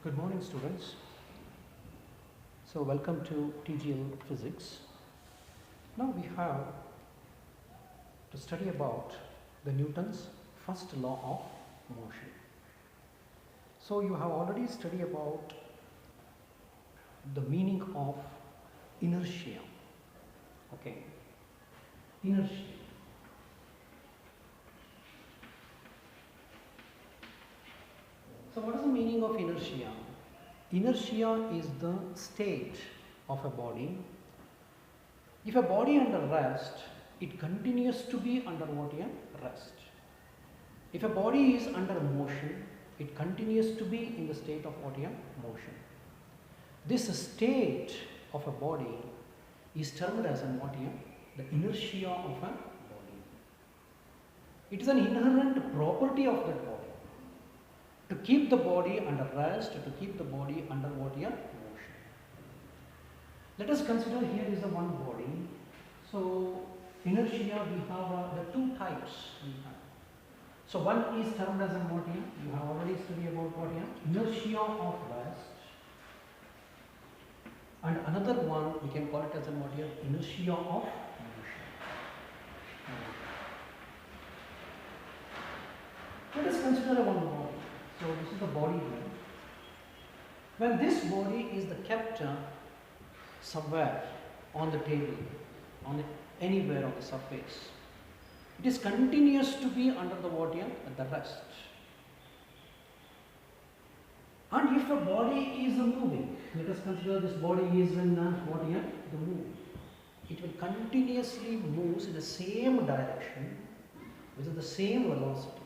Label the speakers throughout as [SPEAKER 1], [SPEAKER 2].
[SPEAKER 1] Good morning, students. So welcome to TGL Physics. Now we have to study about the Newton's first law of motion. So you have already studied about the meaning of inertia. Okay, inertia. So what is the meaning of inertia? Inertia is the state of a body. If a body under rest, it continues to be under what? Rest. If a body is under motion, it continues to be in the state of what? Motion. This state of a body is termed as what? The inertia of a body. It is an inherent property of that body. To keep the body under rest, to keep the body under what? Motion. Let us consider here is the one body. So inertia we have the two types we have. So one is termed as what? You have already studied about what? Inertia of rest. And another one we can call it as what? Inertia of motion. Let us consider one body. So this is the body here. When this body is kept somewhere on the table, anywhere on the surface, it is continuous to be under the what? The rest. And if a body is moving, let us consider this body is in what? The move. It will continuously move in the same direction with the same velocity.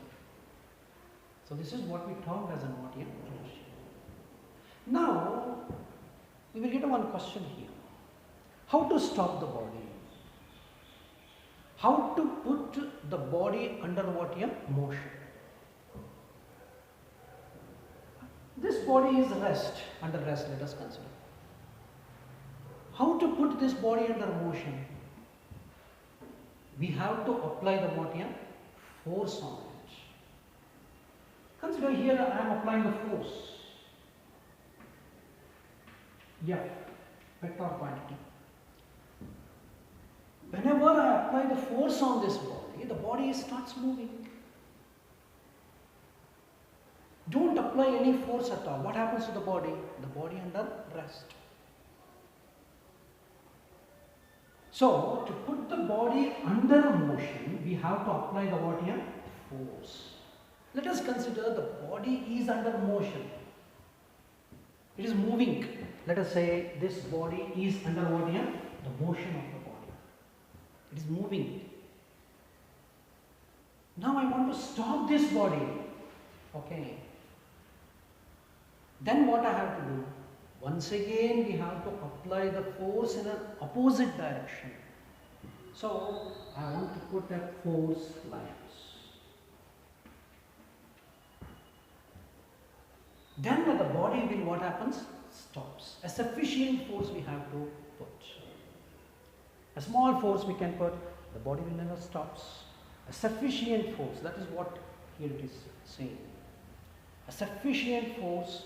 [SPEAKER 1] So this is what we talk as an what? Inertia. Now we will get one question here. How to stop the body? How to put the body under what? Motion. This body is under rest, let us consider. How to put this body under motion? We have to apply the what? Force on it. Consider here I am applying the force. F, vector quantity. Whenever I apply the force on this body, the body starts moving. Don't apply any force at all. What happens to the body? The body under rest. So, to put the body under motion, we have to apply the what? Force. Let us consider the body is under motion. It is moving. Let us say this body is under what? The motion of the body. It is moving. Now I want to stop this body. Okay. Then what I have to do? Once again we have to apply the force in an opposite direction. So I want to put a force like this. Then the body will what happens? Stops. A sufficient force we have to put. A small force we can put, the body will never stops. A sufficient force, that is what here it is saying. A sufficient force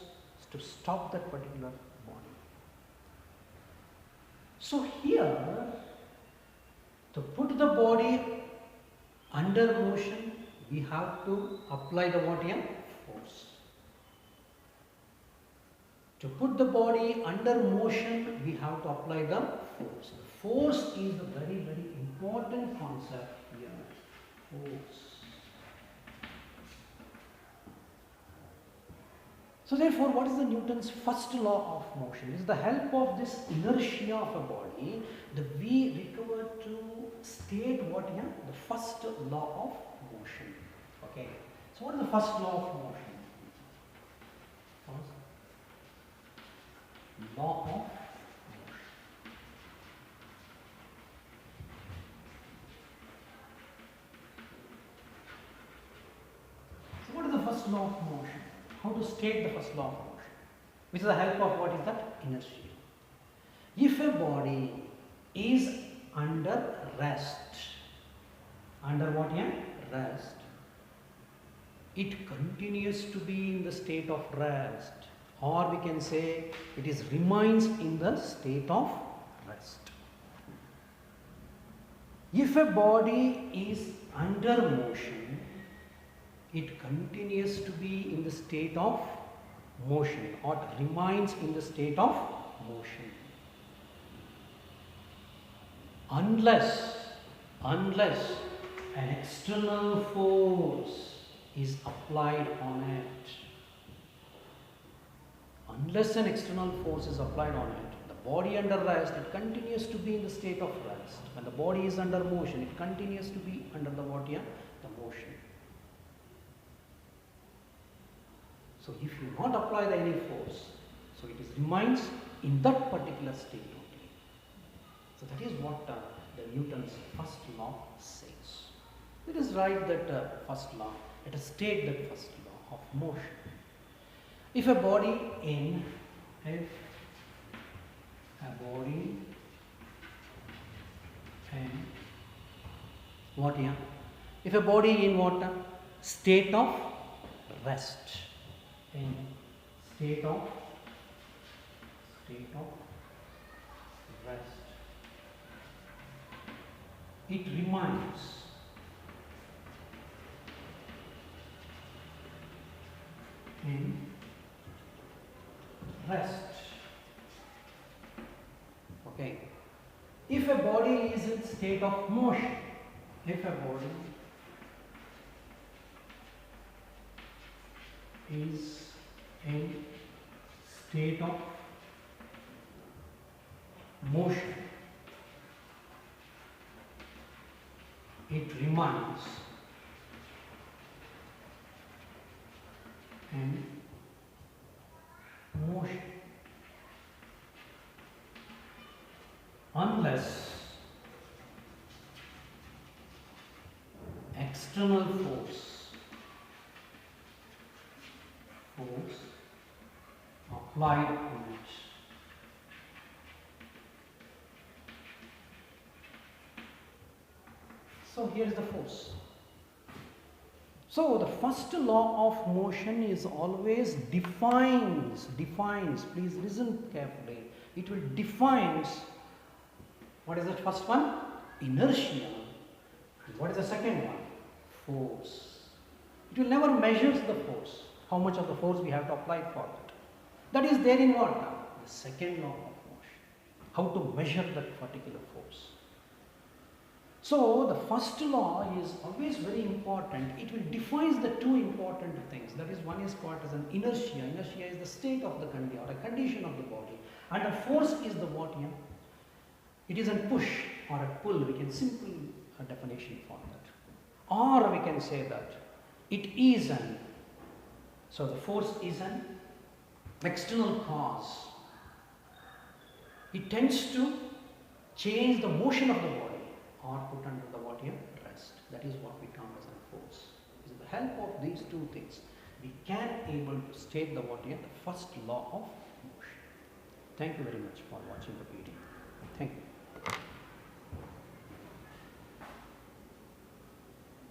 [SPEAKER 1] to stop that particular body. So here, to put the body under motion, we have to apply the what? Force. To put the body under motion, we have to apply the force. The force is the very, very important concept here. Force. So therefore, what is the Newton's first law of motion? With the help of this inertia of a body, we recover to state what? The first law of motion. Okay. So what is the first law of motion? Law of motion. So what is the first law of motion? How to state the first law of motion? With the help of what is that? Inertia. If a body is under rest, under what? Rest, it continues to be in the state of rest. or we can say it is remains in the state of rest. If a body is under motion, it continues to be in the state of motion or remains in the state of motion. Unless an external force is applied on it. Unless an external force is applied on it, the body under rest, it continues to be in the state of rest. When the body is under motion, it continues to be under the body, the motion. So if you not apply any force, so it remains in that particular state only. So that is what the Newton's first law says. It is right that first law, let us state that first law of motion. If a body in what here? If a body in what? State of rest. In state of rest. It remains in rest. Okay. If a body is in state of motion, if a body is in state of motion, it remains in motion unless external force applied on it. So here is the force. So the first law of motion is always defines, please listen carefully. It will defines, what is the first one? Inertia. What is the second one? Force. It will never measures the force, how much of the force we have to apply for it. That is there in what? The second law of motion. How to measure that particular force. So the first law is always very important. It will define the two important things. That is, one is called as an inertia. Inertia is the state of the condition or a condition of the body. And a force is the what here? It is a push or a pull. We can simple definition for that. Or we can say that it is an, so the force is an external cause. It tends to change the motion of the body or put under the what here? Rest. That is what we term as a force. With the help of these two things, we can able to state the what here? The first law of motion. Thank you very much for watching the video. Thank you.